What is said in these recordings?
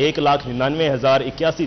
1,99,081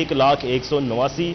1,189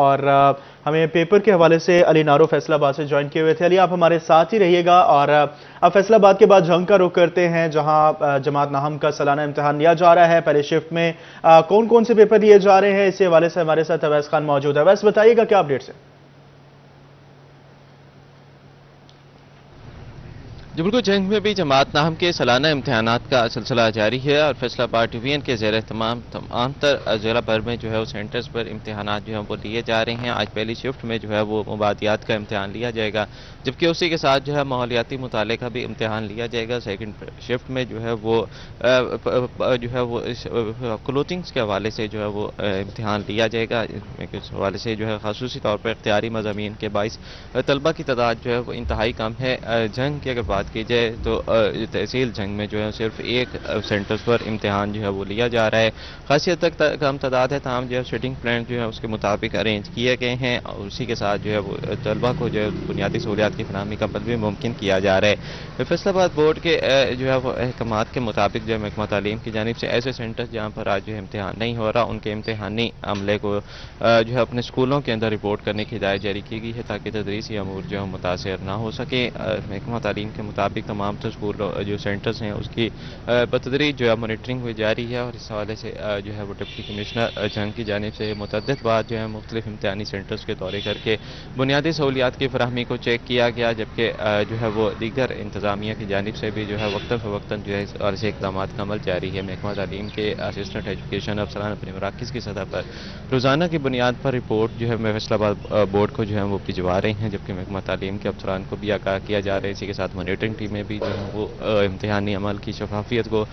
اور ہمیں پیپر کے حوالے سے علی نارو فیصل آباد سے جوائن کیے ہوئے تھے۔ علی، آپ ہمارے ساتھ ہی رہیے گا، اور اب فیصل آباد کے بعد جھنگ کا رخ کرتے ہیں، جہاں جماعت ناہم کا سالانہ امتحان لیا جا رہا ہے۔ پہلے شفٹ میں کون کون سے پیپر لیے جا رہے ہیں، اس حوالے سے ہمارے ساتھ اویس خان موجود ہے۔ اویس، بتائیے گا کیا اپڈیٹس ہیں؟ جی بالکل، جنگ میں بھی جماعت ناہم کے سالانہ امتحانات کا سلسلہ جاری ہے، اور فیصل آباد ڈویژن کے زیر اہتمام تمام تر ضلع بھر میں جو ہے وہ سینٹرز پر امتحانات جو ہیں وہ لیے جا رہے ہیں۔ آج پہلی شفٹ میں جو ہے وہ مبادیات کا امتحان لیا جائے گا، جبکہ اسی کے ساتھ جو ہے ماحولیاتی مطالعے کا بھی امتحان لیا جائے گا۔ سیکنڈ شفٹ میں جو ہے وہ کلوتھنگس کے حوالے سے جو ہے وہ امتحان لیا جائے گا۔ اس حوالے سے جو ہے خصوصی طور پر اختیاری مضامین کے باعث طلبہ کی تعداد جو ہے وہ انتہائی کم ہے۔ جنگ کی اگر بات کی جائے تو تحصیل جنگ میں جو ہے صرف ایک سینٹرز پر امتحان جو ہے وہ لیا جا رہا ہے۔ خاصی حد تک کم تعداد ہے، تاہم جو ہے سیٹنگ پلان جو ہے اس کے مطابق ارینج کیے گئے ہیں، اور اسی کے ساتھ جو ہے وہ طلبہ کو جو ہے بنیادی سہولیات کی فراہمی کا عمل بھی ممکن کیا جا رہا ہے۔ فیصل آباد بورڈ کے جو ہے وہ احکامات کے مطابق جو ہے محکمہ تعلیم کی جانب سے ایسے سینٹرز جہاں پر آج جو ہے امتحان نہیں ہو رہا، ان کے امتحانی عملے کو جو ہے اپنے اسکولوں کے اندر رپورٹ کرنے کی ہدایت جاری کی گئی ہے، تاکہ تدریسی امور جو ہے متاثر نہ ہو سکے۔ محکمہ تعلیم کے مطابق تمام اسکول جو سینٹرز ہیں اس کی بتدریج جو ہے مانیٹرنگ ہوئی جاری ہے، اور اس حوالے سے جو ہے وہ ڈپٹی کمشنر جنگ کی جانب سے متعدد بار جو ہے مختلف امتحانی سینٹرز کے دورے کر کے بنیادی سہولیات کی فراہمی کو چیک کیا گیا، جبکہ جو ہے وہ دیگر انتظامیہ کی جانب سے بھی جو ہے وقتاً فوقتاً جو ہے اس حوالے سے اقدامات کا عمل جاری ہے۔ محکمہ تعلیم کے اسسٹنٹ ایجوکیشن افسران اپنے مراکز کی سطح پر روزانہ کی بنیاد پر رپورٹ جو ہے فیصل آباد بورڈ کو جو ہے وہ بھجوا رہے ہیں، جبکہ محکمہ تعلیم کے افسران کو بھی آگاہ کیا جا رہا ہے۔ اسی کے ساتھ مانیٹرنگ ٹیمیں بھی جو ہے وہ امتحانی عمل کی شفافیت کو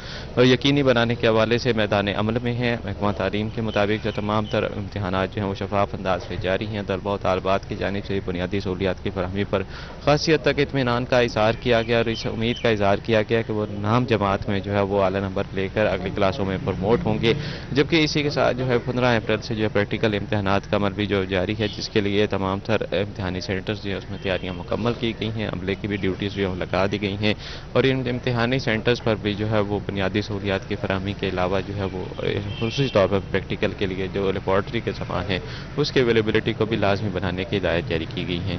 یقینی بنانے کے حوالے سے میدان عمل میں ہیں۔ محکمہ تعلیم کے مطابق جو تمام تر امتحانات جو ہیں وہ شفاف انداز سے جاری ہیں۔ طلبہ و طالبات کی جانب سے بنیادی سہولیات کی فراہمی پر خاصی حد تک اطمینان کا اظہار کیا گیا، اور اس امید کا اظہار کیا گیا کہ وہ نام جماعت میں جو ہے وہ اعلیٰ نمبر لے کر اگلی کلاسوں میں پروموٹ ہوں گے، جبکہ اسی کے ساتھ جو ہے 15 اپریل سے جو ہے پریکٹیکل امتحانات کا عمل بھی جو جاری ہے، جس کے لیے تمام تر امتحانی سینٹرز جو ہے اس میں تیاریاں مکمل کی گئی ہیں، عملے کی بھی ڈیوٹیز جو ہے لگا دی گئی ہیں، اور ان امتحانی سینٹرز پر بھی جو ہے وہ بنیادی سہولیات کی فراہمی کے علاوہ جو ہے وہ خصوصی طور پر پریکٹیکل کے لیے جو لیبارٹری کے سامان ہیں اس کی اویلیبلٹی کو بھی لازمی بنانے کی ہدایت جاری کی گئی ہیں۔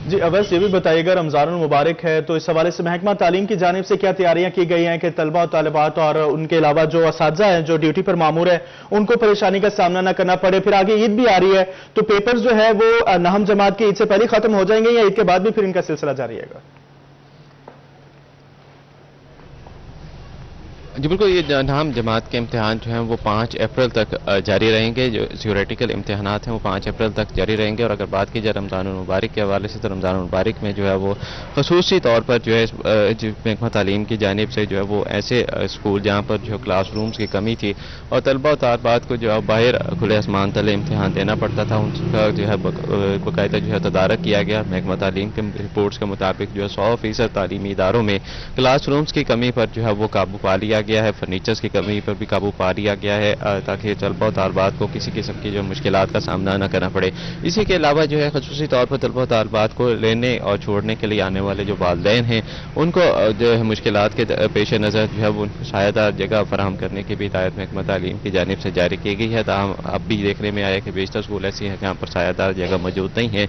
جی اویس، یہ بھی بتائیے گا رمضان المبارک ہے، تو اس حوالے سے محکمہ تعلیم کی جانب سے کیا تیاریاں کی گئی ہیں کہ طلبہ و طالبات اور ان کے علاوہ جو اساتذہ ہیں جو ڈیوٹی پر مامور ہیں ان کو پریشانی کا سامنا نہ کرنا پڑے؟ پھر آگے عید بھی آ رہی ہے، تو پیپرز جو ہے وہ ناہم جماعت کی عید سے پہلے ختم ہو جائیں گے یا عید کے بعد بھی پھر ان کا سلسلہ جاری رہے گا؟ جی بالکل، یہ ناہم جماعت کے امتحان جو ہیں وہ 5 اپریل تک جاری رہیں گے۔ جو تھیوریٹیکل امتحانات ہیں وہ 5 اپریل تک جاری رہیں گے، اور اگر بات کی جائے رمضان المبارک کے حوالے سے تو رمضان المبارک میں جو ہے وہ خصوصی طور پر جو ہے محکمہ تعلیم کی جانب سے جو ہے وہ ایسے اسکول جہاں پر جو کلاس رومز کی کمی تھی اور طلبہ و طالبات کو جو ہے باہر کھلے آسمان تلے امتحان دینا پڑتا تھا، ان کا جو ہے باقاعدہ جو ہے تدارک کیا گیا۔ محکمہ تعلیم کے رپورٹس کے مطابق جو ہے 100% تعلیمی اداروں میں کلاس رومز کی کمی پر جو ہے وہ قابو پا لیا گیا ہے، فرنیچرز کی کمی پر بھی قابو پا لیا گیا ہے، تاکہ طلبہ و طالبات کو کسی قسم کی جو مشکلات کا سامنا نہ کرنا پڑے۔ اسی کے علاوہ جو ہے خصوصی طور پر طلبہ و طالبات کو لینے اور چھوڑنے کے لیے آنے والے جو والدین ہیں ان کو جو ہے مشکلات کے پیش نظر جو ہے وہ شاید جگہ فراہم کرنے کی بھی ہدایت محکمہ تعلیم کی جانب سے جاری کی گئی ہے۔ تاہم اب بھی دیکھنے میں آیا کہ بیشتر اسکول ایسی ہیں جہاں پر سایہ دار جگہ موجود نہیں ہے،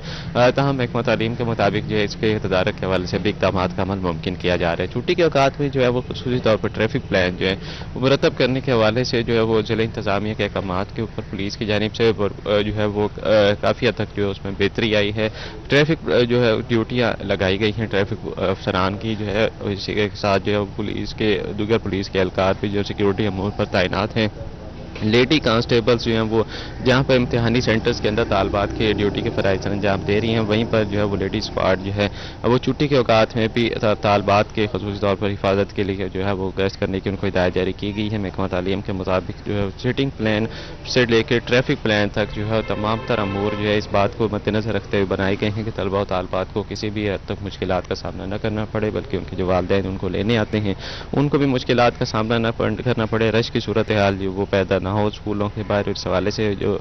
تاہم محکمہ تعلیم کے مطابق جو ہے اس کے تدارک کے حوالے سے بھی اقدامات کا عمل ممکن کیا جا رہا ہے۔ چھٹی کے اوقات میں جو ہے وہ خصوصی طور پر ٹریفک پلان جو ہے مرتب کرنے کے حوالے سے جو ہے وہ ضلع انتظامیہ کے احکامات کے اوپر پولیس کی جانب سے جو ہے وہ کافی حد تک جو ہے اس میں بہتری آئی ہے۔ ٹریفک جو ہے ڈیوٹیاں لگائی گئی ہیں ٹریفک افسران کی جو ہے، اسی کے ساتھ جو ہے پولیس کے دیگر پولیس کے اہلکار بھی جو سیکیورٹی امور پر تعینات ہیں۔ لیڈی کانسٹیبلز جو ہیں وہ جہاں پر امتحانی سینٹرز کے اندر طالبات کے ڈیوٹی کے فرائض انجام دے رہی ہیں، وہیں پر جو ہے وہ لیڈی اسکواڈ جو ہے وہ چھٹی کے اوقات میں بھی طالبات کے خصوصی طور پر حفاظت کے لیے جو ہے وہ گشت کرنے کی ان کو ہدایت جاری کی گئی ہے۔ محکمہ تعلیم کے مطابق جو ہے سیٹنگ پلان سے لے کے ٹریفک پلان تک جو ہے تمام تر امور جو ہے اس بات کو مد نظر رکھتے ہوئے بنائے گئے ہیں کہ طلبہ و طالبات کو کسی بھی حد تک مشکلات کا سامنا نہ کرنا پڑے، بلکہ ان کے جو والدین ان کو لینے آتے ہیں ان کو بھی مشکلات کا سامنا نہ کرنا پڑے، رش کی صورتحال جو وہ پیدا نہ ہو اسکولوں کے باہر. اس حوالے سے جو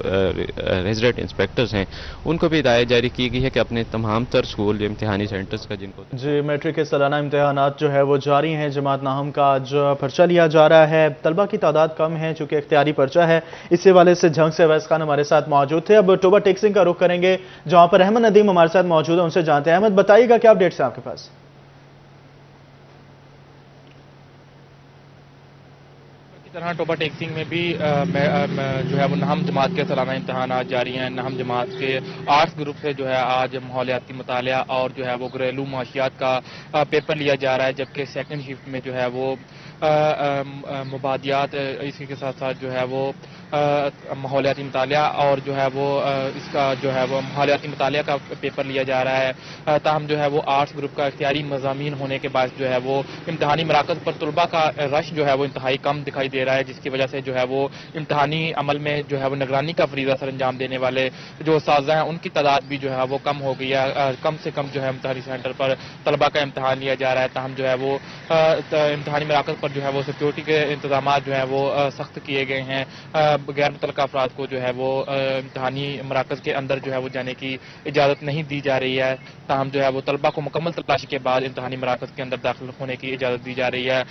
ریزیڈنٹ انسپیکٹرز ہیں ان کو بھی ہدایت جاری کی گئی ہے کہ اپنے تمام تر اسکول جو امتحانی سینٹرز کا جن کو جی میٹرک کے سالانہ امتحانات جو ہے وہ جاری ہیں. جماعت ناہم کا آج پرچہ لیا جا رہا ہے. طلبہ کی تعداد کم ہے چونکہ اختیاری پرچہ ہے. اسی حوالے سے جھنگ سے اویس خان ہمارے ساتھ موجود تھے. اب ٹوبہ ٹیکسنگ کا رخ کریں گے جہاں پر احمد ندیم ہمارے ساتھ موجود ہیں, ان سے جانتے ہیں. احمد بتائیے گا کیا اپڈیٹس ہیں آپ کے پاس؟ طرح ٹوبہ ٹیکسنگ میں بھی جو ہے وہ نہم جماعت کے سالانہ امتحانات جاری ہیں. نہم جماعت کے آرٹس گروپ سے جو ہے آج ماحولیاتی مطالعہ اور جو ہے وہ گھریلو معاشیات کا پیپر لیا جا رہا ہے, جبکہ سیکنڈ شفٹ میں جو ہے وہ مبادیات, اسی کے ساتھ ساتھ جو ہے وہ ماحولیاتی مطالعہ اور جو ہے وہ اس کا جو ہے وہ ماحولیاتی مطالعہ کا پیپر لیا جا رہا ہے. تاہم جو ہے وہ آرٹس گروپ کا اختیاری مضامین ہونے کے باعث جو ہے وہ امتحانی مراکز پر طلباء کا رش جو ہے وہ انتہائی کم دکھائی دے رہا ہے, جس کی وجہ سے جو ہے وہ امتحانی عمل میں جو ہے وہ نگرانی کا فریضہ سر انجام دینے والے جو اساتذہ ہیں ان کی تعداد بھی جو ہے وہ کم ہو گئی ہے. کم سے کم جو ہے امتحانی سینٹر پر طلباء کا امتحان لیا جا رہا ہے. تاہم جو ہے وہ امتحانی مراکز پر جو ہے وہ سیکورٹی کے انتظامات جو ہے وہ سخت کیے گئے ہیں. غیر متعلقہ افراد کو جو ہے وہ امتحانی مراکز کے اندر جو ہے وہ جانے کی اجازت نہیں دی جا رہی ہے. تاہم جو ہے وہ طلباء کو مکمل تلاشی کے بعد امتحانی مراکز کے اندر داخل ہونے کی اجازت دی جا رہی ہے.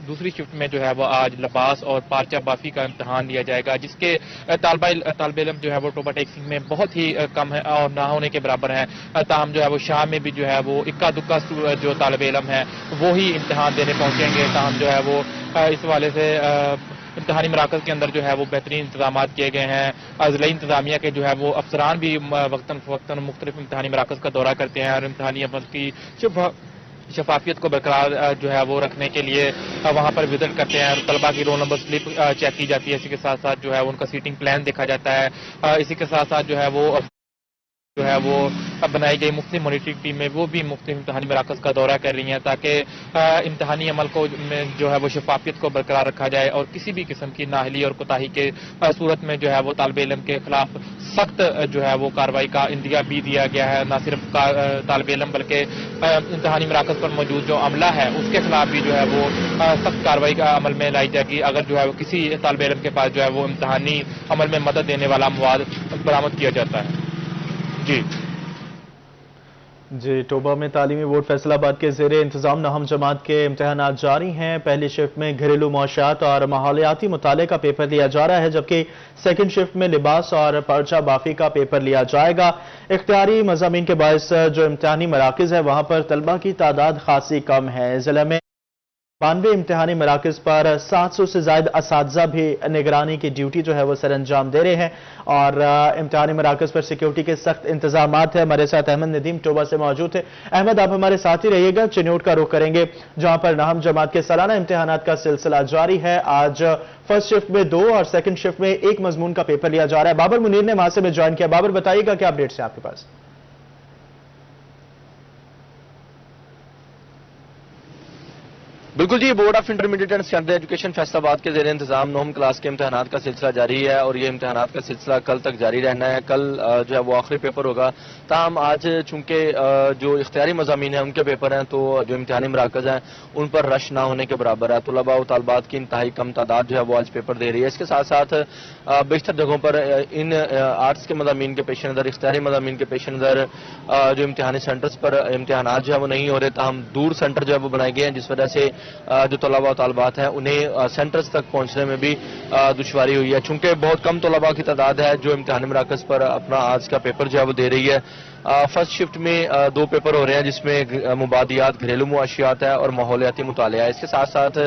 دوسری شفٹ میں جو ہے وہ آج لباس اور پارچہ بافی کا امتحان لیا جائے گا, جس کے طالب علم جو ہے وہ ٹوبہ ٹیکسنگ میں بہت ہی کم ہے اور نہ ہونے کے برابر ہیں. تاہم جو ہے وہ شام میں بھی جو ہے وہ اکا دکا جو طالب علم ہیں وہی امتحان دینے پہنچیں گے. تاہم جو ہے وہ اس حوالے سے امتحانی مراکز کے اندر جو ہے وہ بہترین انتظامات کیے گئے ہیں. ضلعی انتظامیہ کے جو ہے وہ افسران بھی وقتاً فوقتاً مختلف امتحانی مراکز کا دورہ کرتے ہیں اور امتحانی عمل کی شفافیت کو برقرار جو ہے وہ رکھنے کے لیے وہاں پر وزٹ کرتے ہیں. طلباء کی رول نمبر سلپ چیک کی جاتی ہے. اسی کے ساتھ ساتھ جو ہے ان کا سیٹنگ پلان دیکھا جاتا ہے. اسی کے ساتھ ساتھ جو ہے وہ بنائی گئی مختلف مانیٹرنگ ٹیم میں وہ بھی مختلف امتحانی مراکز کا دورہ کر رہی ہیں تاکہ امتحانی عمل کو جو ہے وہ شفافیت کو برقرار رکھا جائے اور کسی بھی قسم کی نااہلی اور کوتاہی کے صورت میں جو ہے وہ طالب علم کے خلاف سخت جو ہے وہ کارروائی کا اندیا بھی دیا گیا ہے. نہ صرف طالب علم بلکہ امتحانی مراکز پر موجود جو عملہ ہے اس کے خلاف بھی جو ہے وہ سخت کارروائی کا عمل میں لائی جائے گی اگر جو ہے وہ کسی طالب علم کے پاس جو ہے وہ امتحانی عمل میں مدد دینے والا مواد برآمد کیا جاتا ہے. جی ٹوبہ میں تعلیمی بورڈ فیصل آباد کے زیر انتظام نہم جماعت کے امتحانات جاری ہیں. پہلی شفٹ میں گھریلو معاشیات اور ماحولیاتی مطالعے کا پیپر لیا جا رہا ہے, جبکہ سیکنڈ شفٹ میں لباس اور پرچہ بافی کا پیپر لیا جائے گا. اختیاری مضامین کے باعث جو امتحانی مراکز ہے وہاں پر طلبہ کی تعداد خاصی کم ہے. ضلع میں 92 امتحانی مراکز پر 700 سے زائد اساتذہ بھی نگرانی کی ڈیوٹی جو ہے وہ سر انجام دے رہے ہیں اور امتحانی مراکز پر سیکیورٹی کے سخت انتظامات ہیں. ہمارے ساتھ احمد ندیم ٹوبہ سے موجود ہے. احمد آپ ہمارے ساتھ ہی رہیے گا. چنوٹ کا رخ کریں گے جہاں پر نہم جماعت کے سالانہ امتحانات کا سلسلہ جاری ہے. آج فرسٹ شفٹ میں 2 اور سیکنڈ شفٹ میں 1 مضمون کا پیپر لیا جا رہا ہے. بابر منیر نے وہاں سے میں جوائن کیا. بابر بتائیے گا کیا اپڈیٹس ہیں آپ کے پاس؟ بالکل جی, board of intermediate and secondary education Faisalabad کے زیر انتظام 9 کلاس کے امتحانات کا سلسلہ جاری ہے اور یہ امتحانات کا سلسلہ کل تک جاری رہنا ہے. کل جو ہے وہ آخری پیپر ہوگا. تاہم آج چونکہ جو اختیاری مضامین ہیں ان کے پیپر ہیں تو جو امتحانی مراکز ہیں ان پر رش نہ ہونے کے برابر ہے. طلباء و طالبات کی انتہائی کم تعداد جو ہے وہ آج پیپر دے رہی ہے. اس کے ساتھ ساتھ بیشتر جگہوں پر ان آرٹس کے مضامین کے پیش نظر, اختیاری مضامین کے پیش نظر جو امتحانی سینٹرز پر امتحانات جو ہے وہ نہیں ہو رہے. تاہم دور سینٹر جو ہے وہ بنائے گئے ہیں جس وجہ سے جو طلباء و طالبات ہیں انہیں سینٹرز تک پہنچنے میں بھی دشواری ہوئی ہے. چونکہ بہت کم طلباء کی تعداد ہے جو امتحانی مراکز پر اپنا آج کا پیپر جو ہے وہ دے رہی ہے. فرسٹ شفٹ میں 2 پیپر ہو رہے ہیں جس میں مبادیات, گھریلو معاشیات ہے اور ماحولیاتی مطالعہ ہے. اس کے ساتھ ساتھ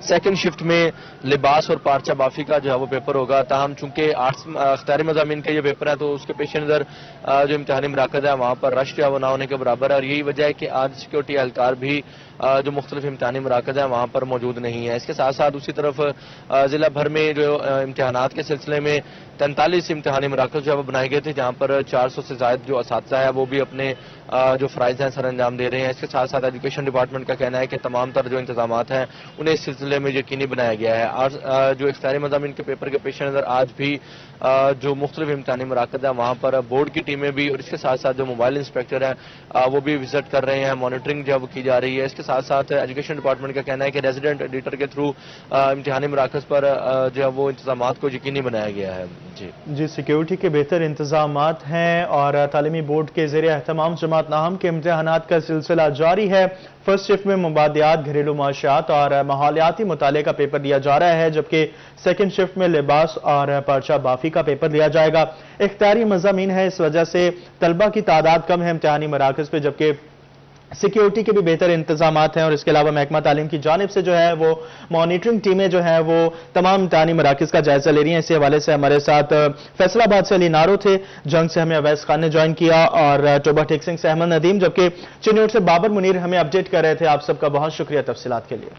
سیکنڈ شفٹ میں لباس اور پارچہ بافی کا جو ہے وہ پیپر ہوگا. تاہم چونکہ آرٹس اختیاری مضامین کا یہ پیپر ہے تو اس کے پیش نظر جو امتحانی مراکز ہے وہاں پر رش جو ہے وہ نہ ہونے کے برابر ہے اور یہی وجہ ہے کہ آج سیکورٹی اہلکار بھی جو مختلف امتحانی مراکز ہیں وہاں پر موجود نہیں ہے. اس کے ساتھ ساتھ دوسری طرف ضلع بھر میں جو امتحانات کے سلسلے میں 43 امتحانی مراکز جو ہے وہ بنائے گئے تھے جہاں پر 400 سے زائد جو اساتذہ ہیں وہ بھی اپنے جو فرائض ہیں سر انجام دے رہے ہیں. اس کے ساتھ ساتھ ایجوکیشن ڈپارٹمنٹ کا کہنا ہے کہ تمام تر جو انتظامات ہیں انہیں اس سلسلے میں یقینی بنایا گیا ہے. جو اختیاری مضامین کے پیپر کے پیش نظر آج بھی جو مختلف امتحانی مراکز ہیں وہاں پر بورڈ کی ٹیمیں بھی اور اس کے ساتھ ساتھ جو موبائل انسپیکٹر ہیں وہ بھی وزٹ کر رہے ہیں, مانیٹرنگ جو ہے وہ کی جا رہی ہے. اس کے ساتھ ساتھ ایجوکیشن ڈپارٹمنٹ کا کہنا ہے کہ ریزیڈنٹ ایڈیٹر کے تھرو امتحانی مراکز پر جو ہے وہ انتظامات کو یقینی بنایا گیا ہے. جی سیکیورٹی کے بہتر انتظامات ہیں اور تعلیمی بورڈ کے زیر اہتمام جماعت ناہم کے امتحانات کا سلسلہ جاری ہے. فرسٹ شفٹ میں مبادیات، گھریلو معاشیات اور ماحولیاتی مطالعے کا پیپر لیا جا رہا ہے، جبکہ سیکنڈ شفٹ میں لباس اور پرچہ بافی کا پیپر لیا جائے گا. اختیاری مضامین ہے، اس وجہ سے طلبہ کی تعداد کم ہے امتحانی مراکز پہ، جبکہ سیکیورٹی کے بھی بہتر انتظامات ہیں. اور اس کے علاوہ محکمہ تعلیم کی جانب سے جو ہے وہ مانیٹرنگ ٹیمیں جو ہیں وہ تمام امتحانی مراکز کا جائزہ لے رہی ہیں. اسی حوالے سے ہمارے ساتھ فیصل آباد سے علی نارو تھے، جنگ سے ہمیں اویس خان نے جوائن کیا، اور ٹوبہ ٹیکسنگ سے احمد ندیم، جبکہ چنیوٹ سے بابر منیر ہمیں اپڈیٹ کر رہے تھے. آپ سب کا بہت شکریہ تفصیلات کے لیے.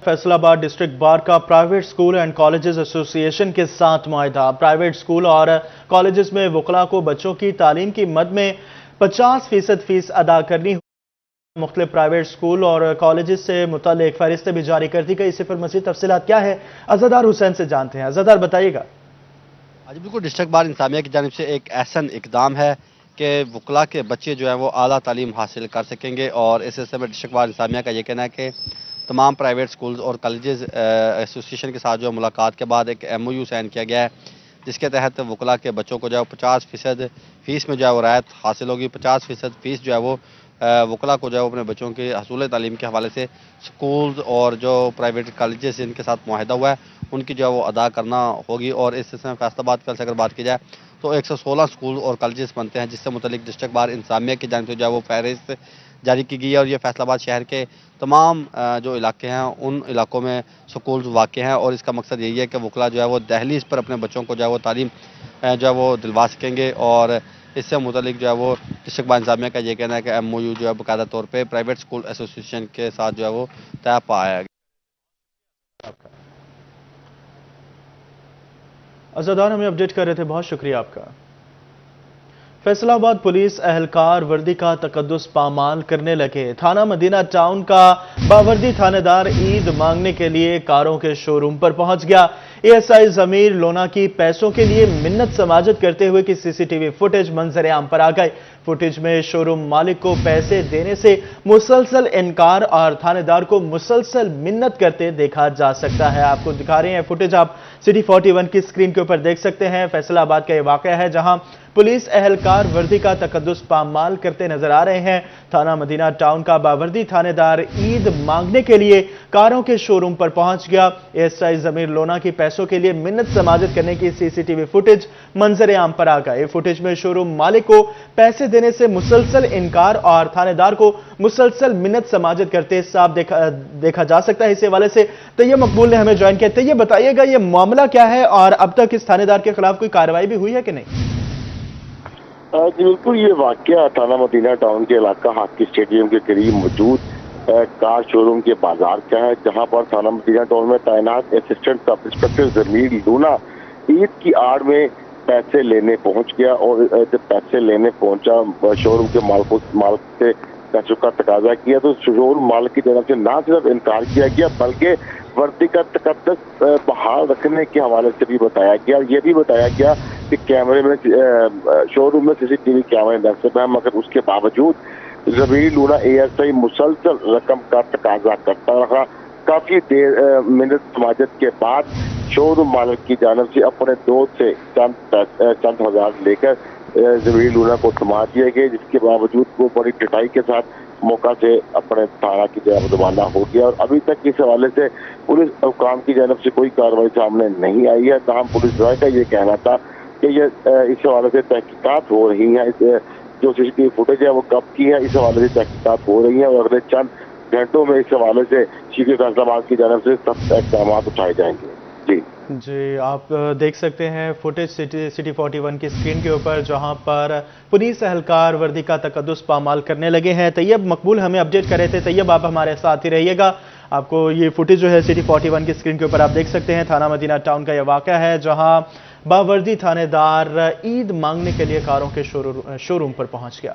فیصل آباد ڈسٹرکٹ بار کا پرائیویٹ سکول اینڈ کالجز ایسوسی ایشن کے ساتھ معاہدہ. پرائیویٹ سکول اور کالجز میں وکلاء کو بچوں کی تعلیم کی مد میں 50% فیس ادا کرنی ہوگی. مختلف پرائیویٹ سکول اور کالجز سے متعلق فہرستیں بھی جاری کر دی گئی. اسی پر مزید تفصیلات کیا ہے عزادار حسین سے جانتے ہیں. عزادار بتائیے گا. آج بالکل ڈسٹرکٹ بار انتظامیہ کی جانب سے ایک احسن اقدام ہے کہ وکلاء کے بچے جو ہیں وہ اعلیٰ تعلیم حاصل کر سکیں گے، اور اس سلسلے میں ڈسٹرکٹ بار انتظامیہ کا یہ کہنا ہے کہ تمام پرائیویٹ سکولز اور کالجز ایسوسی ایشن کے ساتھ جو ملاقات کے بعد ایک MOU سائن کیا گیا ہے، جس کے تحت وکلاء کے بچوں کو جو ہے 50% فیس میں جو ہے وہ رعایت حاصل ہوگی. 50% فیس جو ہے وہ وکلاء کو جو ہے وہ اپنے بچوں کے حصول تعلیم کے حوالے سے سکولز اور جو پرائیویٹ کالجز جن کے ساتھ معاہدہ ہوا ہے ان کی جو ہے وہ ادا کرنا ہوگی. اور اس سلسلے میں فیصل آباد سے اگر بات کی جائے تو 116 سکول اور کالجز بنتے ہیں، جس سے متعلق ڈسٹرکٹ بار انتظامیہ کی جانب سے جو ہے وہ فہرست جاری کی گئی ہے. اور یہ فیصل آباد شہر کے تمام جو علاقے ہیں ان علاقوں میں سکولز واقع ہیں، اور اس کا مقصد یہی ہے کہ وکلاء جو ہے وہ دہلیز پر اپنے بچوں کو جو ہے وہ تعلیم جو ہے وہ دلوا سکیں گے. اور اس سے متعلق جو ہے وہ ڈسٹرکٹ بار انتظامیہ کا یہ کہنا ہے کہ MOU جو ہے باقاعدہ طور پہ پرائیویٹ سکول ایسوسی ایشن کے ساتھ جو ہے وہ طے پایا گیا. عزادار ہمیں اپڈیٹ کر رہے تھے، بہت شکریہ آپ کا. فیصل آباد پولیس اہلکار وردی کا تقدس پامال کرنے لگے. تھانہ مدینہ ٹاؤن کا باوردی تھانہ دار عید مانگنے کے لیے کاروں کے شو روم پر پہنچ گیا. ASI ضمیر لونا کی پیسوں کے لیے منت سماجت کرتے ہوئے کی CCTV فوٹیج منظر عام پر آ گئی. فوٹیج میں شو روم مالک کو پیسے دینے سے مسلسل انکار اور تھانے دار کو مسلسل منت کرتے دیکھا جا سکتا ہے. آپ کو دکھا رہے ہیں فوٹیج، آپ City 41 کی سکرین کے اوپر دیکھ سکتے ہیں. فیصل آباد کا یہ واقعہ ہے جہاں پولیس اہلکار وردی کا تقدس پامال کرتے نظر آ رہے ہیں. تھانہ مدینہ ٹاؤن کا باوردی تھانہ دار عید مانگنے کے لیے کاروں کے شو روم پر پہنچ گیا. ASI ضمیر لونا کی پیسوں کے لیے منت سماجت کرنے کی CCTV فوٹیج منظر عام پر آ گئی. فوٹیج میں شو روم مالک کو پیسے دینے سے مسلسل انکار اور تھانے دار کو مسلسل منت سماجت کرتے صاف دیکھا جا سکتا ہے. اس حوالے سے طیب مقبول نے ہمیں جوائن کیا. طیب بتائیے گا یہ معاملہ کیا ہے اور اب تک اس تھانے دار کے خلاف کوئی کارروائی بھی ہوئی ہے کہ نہیں؟ جی بالکل، یہ واقعہ تھانہ مدینہ ٹاؤن کے علاقہ ہاکی اسٹیڈیم کے قریب موجود کار شو روم کے بازار کا ہے، جہاں پر تھانہ مدینہ ٹاؤن میں تعینات اسسٹنٹ سب انسپکٹر ضمیر لونا عید کی آڑ میں پیسے لینے پہنچ گیا. اور جب پیسے لینے پہنچا، شو روم کے مالک سے پیسوں کا تقاضا کیا تو شو روم مالک کی طرف سے نہ صرف انکار کیا گیا بلکہ وردی کا تقدس بحال رکھنے کے حوالے سے بھی بتایا گیا. یہ بھی بتایا گیا کہ کیمرے میں شو روم میں CCTV کیمرے نصب ہیں، مگر اس کے باوجود ضمیر لونا ASI مسلسل رقم کا تقاضا کرتا رہا. کافی دیر منت سماجت کے بعد شو روم مالک کی جانب سے اپنے دوست سے چند ہزار لے کر ضمیر لونا کو تھما دیے گئے، جس کے باوجود وہ بڑی ڈٹائی کے ساتھ موقع سے اپنے تھانہ کی جانب روانہ ہو گیا. اور ابھی تک اس حوالے سے پولیس حکام کی جانب سے کوئی کارروائی سامنے نہیں آئی ہے. تاہم پولیس رائے کا یہ کہنا تھا کہ یہ اس حوالے سے تحقیقات ہو رہی ہیں. جو CCTV فوٹیج ہے وہ کب کی ہے، اس حوالے سے تحقیقات ہو رہی ہیں اور اگلے چند گھنٹوں میں اس حوالے سے شیخ فیصل آباد کی جانب سے سخت اقدامات اٹھائے جائیں گے. جی آپ دیکھ سکتے ہیں فوٹیج City 41 کی سکرین کے اوپر، جہاں پر پولیس اہلکار وردی کا تقدس پامال کرنے لگے ہیں. طیب مقبول ہمیں اپڈیٹ کر رہے تھے. طیب آپ ہمارے ساتھ ہی رہیے گا. آپ کو یہ فوٹیج جو ہے City 41 کی سکرین کے اوپر آپ دیکھ سکتے ہیں. تھانہ مدینہ ٹاؤن کا یہ واقعہ ہے جہاں باوردی تھانے دار عید مانگنے کے لیے کاروں کے شو روم پر پہنچ گیا.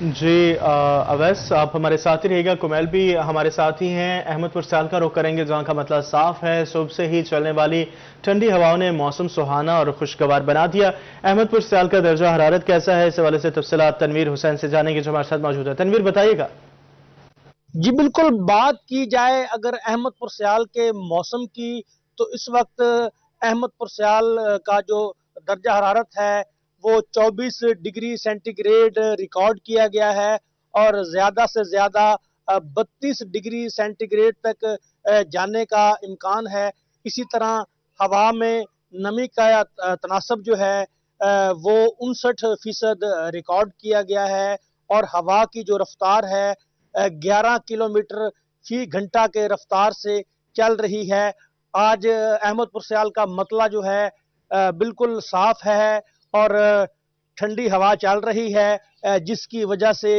جی اویس آپ ہمارے ساتھ ہی رہے گا. کمیل بھی ہمارے ساتھ ہی ہیں. احمد پور سیال کا رخ کریں گے جہاں کا مسئلہ صاف ہے. صبح سے ہی چلنے والی ٹھنڈی ہواؤں نے موسم سہانا اور خوشگوار بنا دیا. احمد پور سیال کا درجہ حرارت کیسا ہے, اس حوالے سے تفصیلات تنویر حسین سے جانیں گے جو ہمارے ساتھ موجود ہے. تنویر بتائیے گا. جی بالکل, بات کی جائے اگر احمد پور سیال کے موسم کی تو اس وقت احمد پور سیال کا جو درجہ حرارت ہے وہ 24 ڈگری سینٹی گریڈ ریکارڈ کیا گیا ہے اور زیادہ سے زیادہ 32 ڈگری سینٹی گریڈ تک جانے کا امکان ہے. اسی طرح ہوا میں نمی کا تناسب جو ہے وہ 59% ریکارڈ کیا گیا ہے اور ہوا کی جو رفتار ہے 11 کلومیٹر فی گھنٹہ کے رفتار سے چل رہی ہے. آج احمد پور سیال کا مطلع جو ہے بالکل صاف ہے اور ٹھنڈی ہوا چل رہی ہے جس کی وجہ سے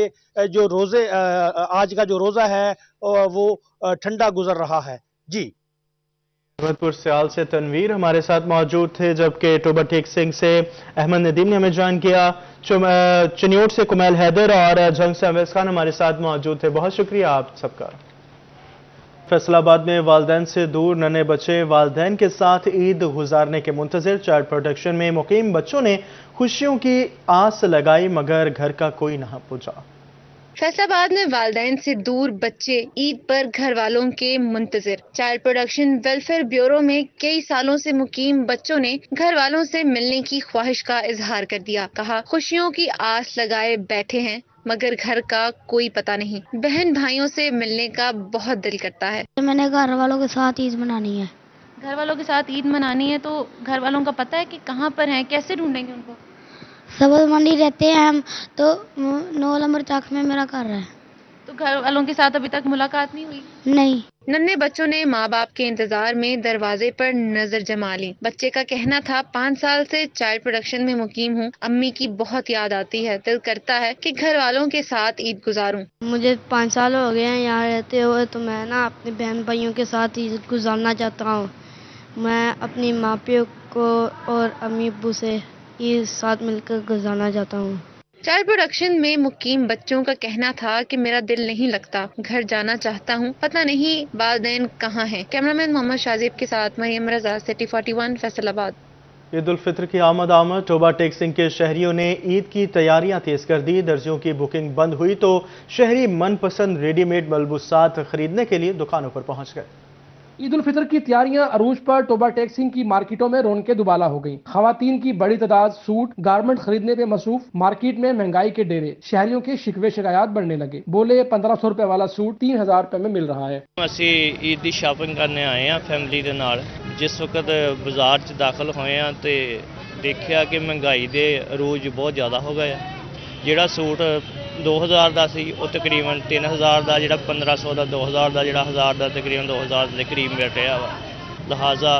جو آج کا جو روزہ ہے وہ ٹھنڈا گزر رہا ہے. جی احمد پور سیال سے تنویر ہمارے ساتھ موجود تھے, جبکہ ٹوبہ ٹیک سنگھ سے احمد ندیم نے ہمیں جوائن کیا. چنیوٹ سے کمیل حیدر اور جنگ سے اویس خان ہمارے ساتھ موجود تھے. بہت شکریہ آپ سب کا. فیصل آباد میں والدین سے دور ننھے بچے والدین کے ساتھ عید گزارنے کے منتظر. چائلڈ پروٹیکشن میں مقیم بچوں نے خوشیوں کی آس لگائی مگر گھر کا کوئی نہ پہنچا. فیصل آباد میں والدین سے دور بچے عید پر گھر والوں کے منتظر. چائلڈ پروٹیکشن ویلفیئر بیورو میں کئی سالوں سے مقیم بچوں نے گھر والوں سے ملنے کی خواہش کا اظہار کر دیا. کہا خوشیوں کی آس لگائے بیٹھے ہیں مگر گھر کا کوئی پتہ نہیں. بہن بھائیوں سے ملنے کا بہت دل کرتا ہے. میں نے گھر والوں کے ساتھ عید منانی ہے. گھر والوں کے ساتھ عید منانی ہے تو گھر والوں کا پتہ ہے کہ کہاں پر ہیں, کیسے ڈھونڈیں گے ان کو؟ سبز منڈی رہتے ہیں ہم تو 9 نمبر چاک میں میرا گھر ہے. تو گھر والوں کے ساتھ ابھی تک ملاقات نہیں ہوئی؟ نہیں. ننھے بچوں نے ماں باپ کے انتظار میں دروازے پر نظر جما لی. بچے کا کہنا تھا 5 سال سے چائلڈ پروڈکشن میں مقیم ہوں, امی کی بہت یاد آتی ہے, دل کرتا ہے کہ گھر والوں کے ساتھ عید گزاروں. مجھے 5 سال ہو گئے ہیں یہاں رہتے ہوئے تو میں اپنے بہن بھائیوں کے ساتھ عید گزارنا چاہتا ہوں. میں اپنی ماں پیو کو اور امی ابو سے عید ساتھ مل کر گزارنا چاہتا ہوں. چائلڈ پروڈکشن میں مقیم بچوں کا کہنا تھا کہ میرا دل نہیں لگتا, گھر جانا چاہتا ہوں, پتہ نہیں والدین کہاں ہیں. کیمرامین محمد شازیب کے ساتھ مریم رضا, سٹی 41 فیصل آباد. عید الفطر کی آمد ٹوبہ ٹیک سنگھ کے شہریوں نے عید کی تیاریاں تیز کر دی. درزیوں کی بکنگ بند ہوئی تو شہری من پسند ریڈی میڈ ملبوسات خریدنے کے لیے دکانوں پر پہنچ گئے. عید الفطر کی تیاریاں عروج پر ٹوبہ ٹیک سنگھ کی مارکیٹوں میں رونقیں دوبالا ہو گئیں. خواتین کی بڑی تعداد سوٹ گارمنٹ خریدنے پہ مصروف. مارکیٹ میں مہنگائی کے ڈیرے, شہریوں کے شکوے شکایات بڑھنے لگے. بولے 1500 روپے والا سوٹ 3000 روپے میں مل رہا ہے. ਅਸੀਂ ਈਦ ਦੀ ਸ਼ਾਪਿੰਗ ਕਰਨੇ ਆਏ ਆ ਫੈਮਿਲੀ ਦੇ ਨਾਲ. ਜਿਸ ਵਕਤ ਬਾਜ਼ਾਰ 'ਚ ਦਾਖਲ ਹੋਏ ਆ ਤੇ ਦੇਖਿਆ ਕਿ ਮਹਿੰਗਾਈ ਦੇ ਅਰੂਜ ਬਹੁਤ ਜ਼ਿਆਦਾ ਹੋ ਗਏ ਆ. ਜਿਹੜਾ ਸੂਟ 2000 ਦਾ ਸੀ ਉਹ ਤਕਰੀਬਨ 3000 ਦਾ, ਜਿਹੜਾ 1500 ਦਾ, 2000 ਦਾ, ਜਿਹੜਾ 1000 ਦਾ ਤਕਰੀਬਨ 2000 ਦੇ ਕਰੀਬ ਮਿਲ ਰਿਹਾ ਵਾ. ਲਿਹਾਜ਼ਾ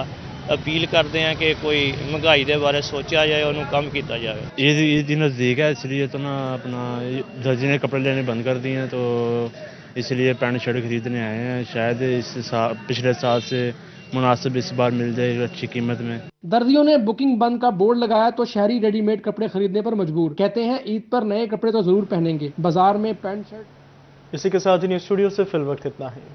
ਅਪੀਲ ਕਰਦੇ ਆ ਕਿ ਕੋਈ ਮਹਿੰਗਾਈ ਦੇ ਬਾਰੇ ਸੋਚਿਆ ਜਾਏ, ਉਹਨੂੰ ਕਮ ਕੀਤਾ ਜਾਵੇ. عید نزدیک ہے اس لیے تو نا اپنا درزی نے کپڑے لینے بند کر دیے ہیں تو اس لیے پینٹ شرٹ خریدنے آئے ہیں. شاید پچھلے سال سے مناسب اس بار مل جائے اچھی قیمت میں. درزیوں نے بکنگ بند کا بورڈ لگایا تو شہری ریڈی میڈ کپڑے خریدنے پر مجبور. کہتے ہیں عید پر نئے کپڑے تو ضرور پہنیں گے, بازار میں پینٹ شرٹ. اسی کے ساتھ ہی نیوز اسٹوڈیو سے فی الوقت اتنا ہے.